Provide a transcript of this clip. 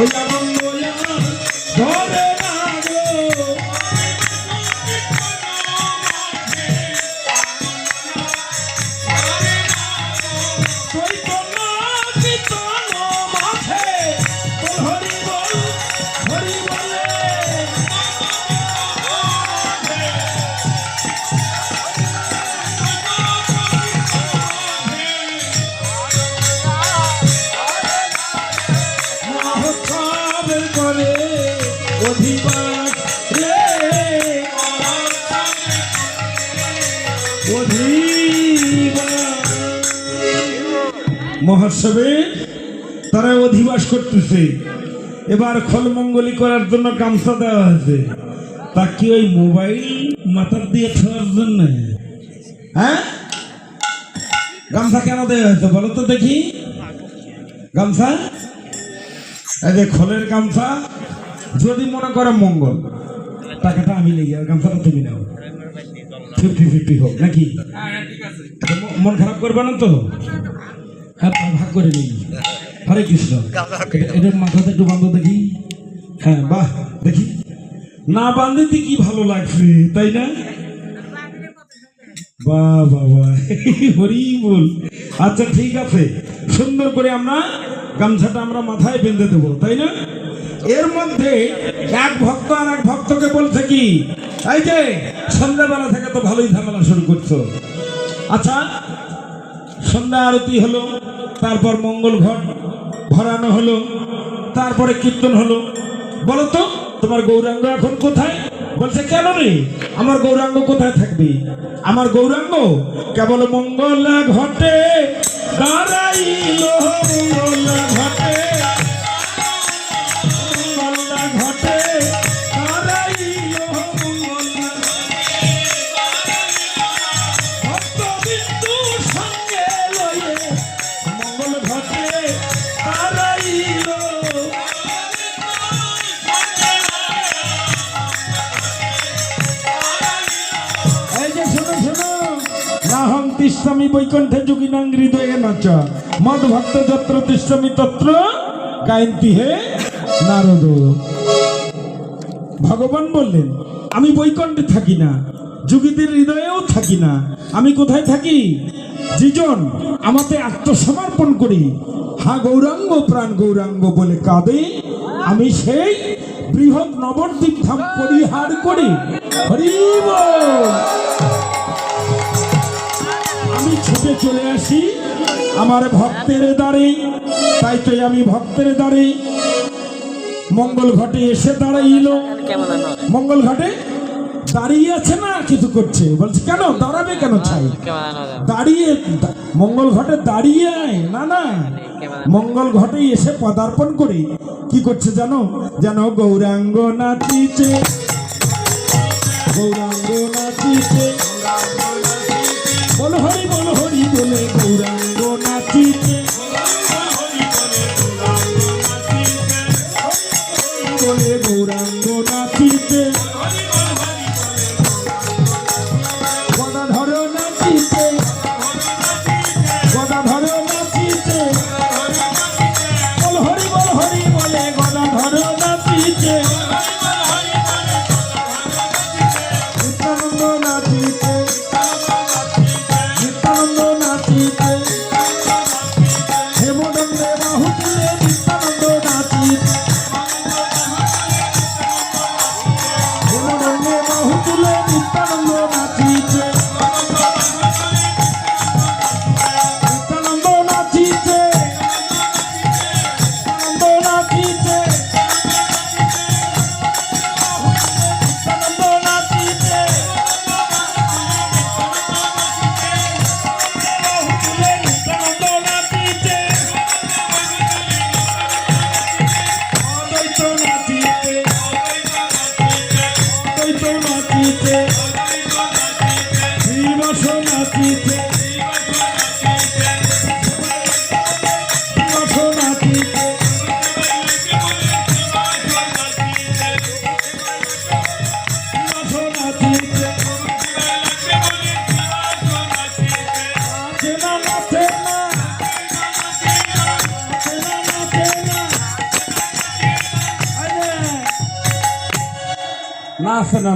ওই আনন্দ ধরে না গো চৈতন্য কীর্তন মাঝে হরি বল হরি বলে অধিবাস রে মহোৎসবে তারা অধিবাস করতেছে। এবার খলমঙ্গলি করার জন্য গামছা দেওয়া হয়েছে। তা কি ওই মোবাইল মাথার দিয়ে ছোঁয়ার জন্য? হ্যাঁ, গামছা কেন দেওয়া হয়েছে বলো তো দেখি? গামছা এই যে খলের গামছা, যদি মনে করো মঙ্গল, টাকাটা আমি নেই আর গামছাটা তুমি নাও, 50-50 হোক নাকি? মন খারাপ করবে না তো? হ্যাঁ, ভাগ করে নিই। হরে কৃষ্ণ। এটার মাথাতে একটু বাঁধো দেখি। হ্যাঁ, বাহ, দেখি না বাঁধতে কি ভালো লাগছে, তাই না? বাহ বাহ বাহ, হরি বল। আচ্ছা ঠিক আছে, সুন্দর করে আমরা গামছাটা আমরা মাথায় বেঁধে দেবো, তাই না? এর মধ্যে এক ভক্ত আর এক ভক্তকে বলছে কি, এই যে সন্ধ্যাবেলা থেকে তো ভালোই ঝামেলা শুরু করছো। আচ্ছা, সন্ধ্যা আরতি হলো, তারপর মঙ্গল ঘট ভরানো হলো, তারপরে কীর্তন হলো, বলো তো তোমার গৌরাঙ্গ এখন কোথায়? বলছে কেন রে, আমার গৌরাঙ্গ কোথায় থাকবে? আমার গৌরাঙ্গ কেবল মঙ্গল ঘটে দাঁড়াইল, মঙ্গল ঘটে ঘটে দাঁড়াইল, ভক্তবিন্দু সঙ্গে লয়ে মঙ্গল ঘটে দাঁড়াইল। এই যে শোনো শোনো, নাহং তিষ্ঠামি বৈকুণ্ঠে যোগিনাং হৃদয়ে নাচ মদ ভক্ত যত্র তিষ্ঠামি তত্র গায়ন্তি হে নারদ। ভগবান বললেন আমি বৈকুণ্ঠে থাকি না, যোগীদের হৃদয়েও থাকি না। আমি কোথায় থাকি? যিজন আমাকে আত্মসমর্পণ করি, হা গৌরাঙ্গ প্রাণ গৌরাঙ্গ বলে কাঁদে, আমি সেই বৃহৎ নবদ্বীপ ধাম পরিহার করি। হরি বল। আমি ছুটে চলে আসি আমার ভক্তের দ্বারে, তাই তো আমি ভক্তের দ্বারে মঙ্গল ঘটে এসে দাঁড়াইল। মঙ্গল ঘটে দাঁড়িয়ে আছে না কিছু করছে? বলছে কেন দাঁড়াবে কেন? চাই দাঁড়িয়ে মঙ্গল ঘটে দাঁড়িয়ে না না, মঙ্গল ঘটে এসে পদার্পণ করে কি করছে জানো? যেন গৌরাঙ্গ নাচিছে, গৌরাঙ্গ নাচিছে, বল হরি বল হরি বলে গৌরাঙ্গ নাচিছে, বলে গৌরাঙ্গ নাচিছে, গদাধর নাচিছে, গদাধর নাচিছে, বল হরি বলে গদাধর নাচিছে, নিত্যানন্দ নাচিছে, নিত্যানন্দ নাচিছে, আছে না